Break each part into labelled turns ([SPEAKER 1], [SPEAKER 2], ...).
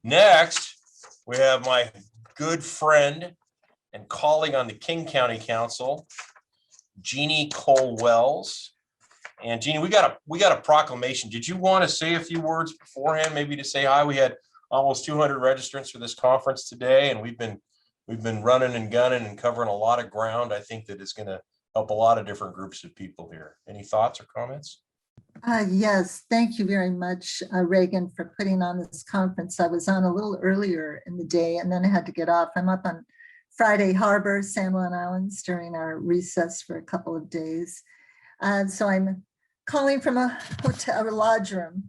[SPEAKER 1] Next, we have my good friend and colleague on the King County Council, Jeannie Cole-Wells. And Jeannie, we got a proclamation. Did you want to say a few words beforehand, maybe to say hi? We had almost 200 registrants for this conference today, and we've been running and gunning and covering a lot of ground. I think that is going to help a lot of different groups of people here. Any thoughts or comments?
[SPEAKER 2] Yes, thank you very much, Reagan, for putting on this conference. I was on a little earlier in the day and then I had to get off. I'm up on Friday Harbor, San Juan Islands during our recess for a couple of days. So I'm calling from a hotel, a lodge room.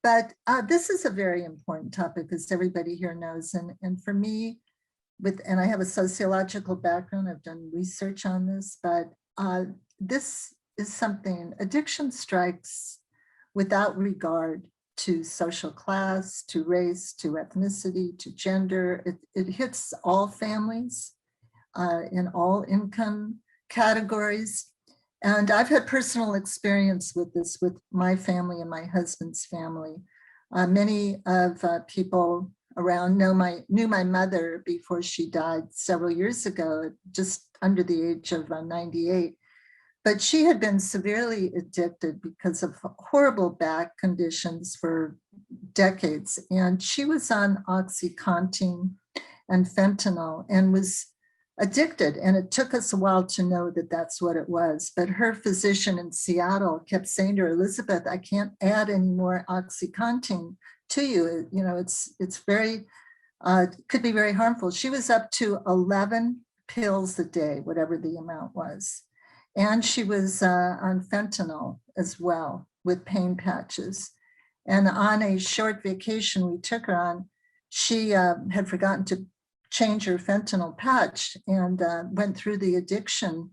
[SPEAKER 2] But this is a very important topic, as everybody here knows. And for me, and I have a sociological background, I've done research on this, but this is something, addiction strikes without regard to social class, to race, to ethnicity, to gender. It hits all families in all income categories. And I've had personal experience with this with my family and my husband's family. Many of people around knew my mother before she died several years ago, just under the age of 98. But she had been severely addicted because of horrible back conditions for decades. And she was on OxyContin and fentanyl and was addicted. And it took us a while to know that that's what it was. But her physician in Seattle kept saying to her, Elizabeth, I can't add any more OxyContin to you. You know, it's very, could be very harmful. She was up to 11 pills a day, whatever the amount was. And she was on fentanyl as well with pain patches. And on a short vacation we took her on, she had forgotten to change her fentanyl patch and went through the addiction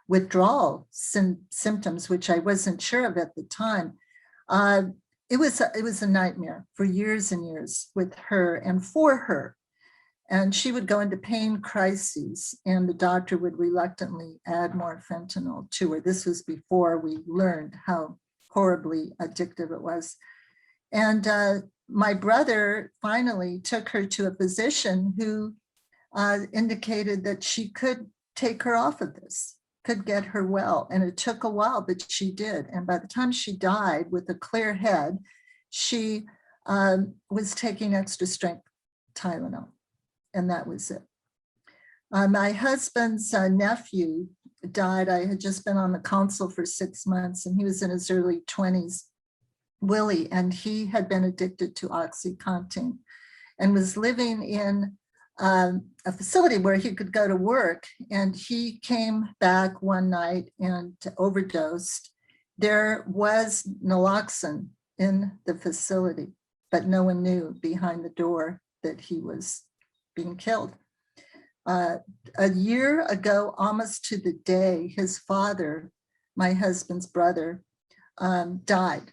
[SPEAKER 2] withdrawal symptoms, which I wasn't sure of at the time. It was a nightmare for years and years with her and for her. And she would go into pain crises and the doctor would reluctantly add more fentanyl to her. This was before we learned how horribly addictive it was. And my brother finally took her to a physician who indicated that she could take her off of this, could get her well. And it took a while, but she did. And by the time she died with a clear head, she was taking extra strength Tylenol. And that was it. My husband's nephew died. I had just been on the council for 6 months and he was in his early 20s, Willie, and he had been addicted to OxyContin and was living in a facility where he could go to work. And he came back one night and overdosed. There was naloxone in the facility, but no one knew behind the door that he was being killed. A year ago, almost to the day, his father, my husband's brother, died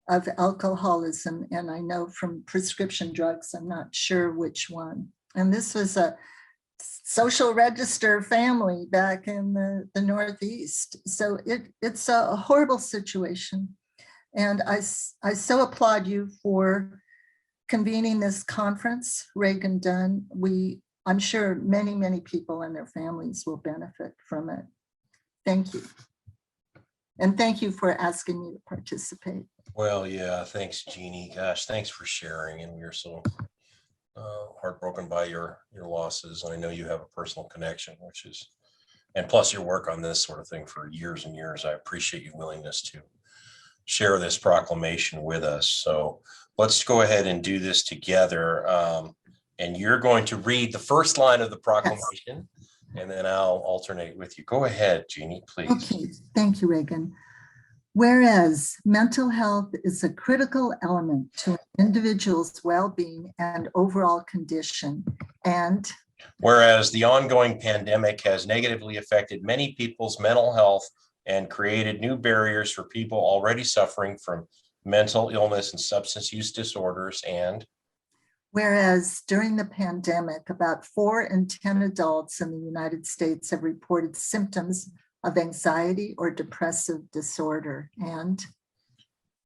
[SPEAKER 2] of alcoholism. And I know from prescription drugs, I'm not sure which one. And this was a social register family back in the Northeast. So it's a horrible situation. And I so applaud you for convening this conference, Reagan Dunn. I'm sure many, many people and their families will benefit from it. Thank you. And thank you for asking me to participate.
[SPEAKER 1] Well, yeah, thanks, Jeannie. Gosh, thanks for sharing. And we're so heartbroken by your losses. And I know you have a personal connection, and plus your work on this sort of thing for years and years. I appreciate your willingness to share this proclamation with us. So let's go ahead and do this together. And you're going to read the first line of the proclamation, and then I'll alternate with you. Go ahead, Jeannie, please.
[SPEAKER 2] Okay, thank you, Reagan. Whereas mental health is a critical element to an individual's well-being and overall condition, and
[SPEAKER 1] whereas the ongoing pandemic has negatively affected many people's mental health and created new barriers for people already suffering from mental illness and substance use disorders, and
[SPEAKER 2] whereas during the pandemic, about 4 in 10 adults in the United States have reported symptoms of anxiety or depressive disorder, and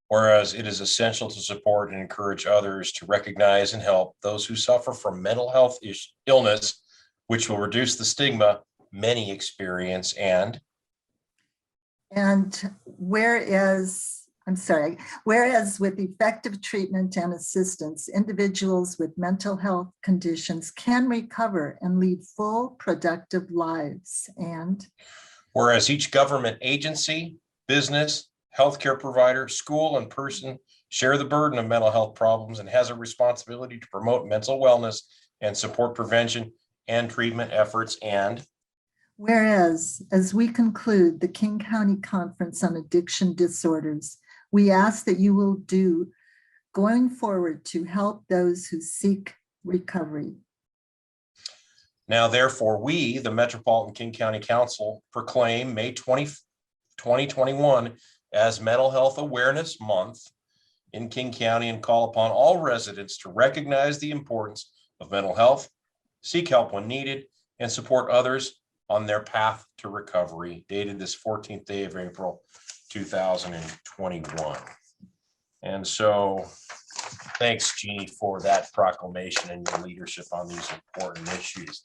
[SPEAKER 1] Whereas it is essential to support and encourage others to recognize and help those who suffer from mental health illness, which will reduce the stigma many experience. And
[SPEAKER 2] whereas with effective treatment and assistance, individuals with mental health conditions can recover and lead full, productive lives. And
[SPEAKER 1] whereas each government agency, business, healthcare provider, school, and person share the burden of mental health problems and has a responsibility to promote mental wellness and support prevention and treatment efforts. And
[SPEAKER 2] whereas, as we conclude the King County Conference on Addiction Disorders, we ask that you will do going forward to help those who seek recovery.
[SPEAKER 1] Now, therefore, we, the Metropolitan King County Council, proclaim May 20, 2021 as Mental Health Awareness Month in King County and call upon all residents to recognize the importance of mental health, seek help when needed, and support others on their path to recovery, dated this 14th day of April, 2021. And so thanks, Jeannie, for that proclamation and your leadership on these important issues.